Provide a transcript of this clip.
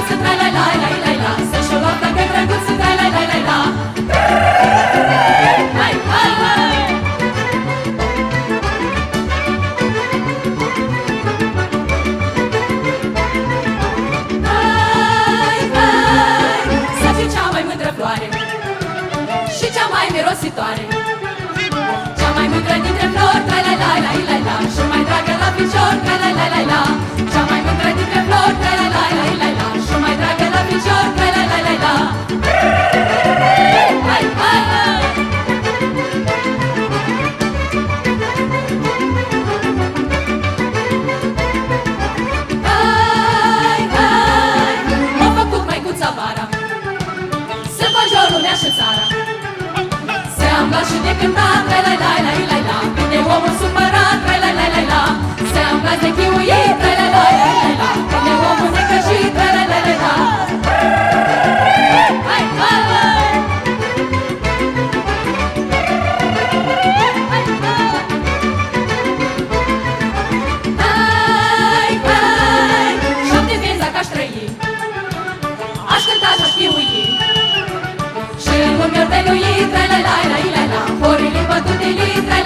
drăguț, tra la la la la la. Să-și o lua dacă drăguț, tra la la la la. Hai, hai, hai. Hai, hai, să fiu cea mai mândră floare și cea mai mirositoare, cea mai mândră dintre flori, tra la la la la la. Și mai dragă la picior, tra la la la la. Cea mai mândră dintre flori, tra la la la la la. Și mai dragă la picior, tra la la la la. Hai, hai, hai. Hai, hai, m-a făcut măicuța vara să fac jor lumea și țara. Se-am luat și de cântat, tra la la la la la. Vine omul supărat, tra la la la la. Se-am luat de chiuit, tra la la la la la. Vine omul necăjit, tra la la la la. Hai, hai, hai. Hai, hai, 7 vieți dacă aș trăi, aș cânta și aș chiui și în urmă de lui, tra la la la la la. Horile bătutele, tra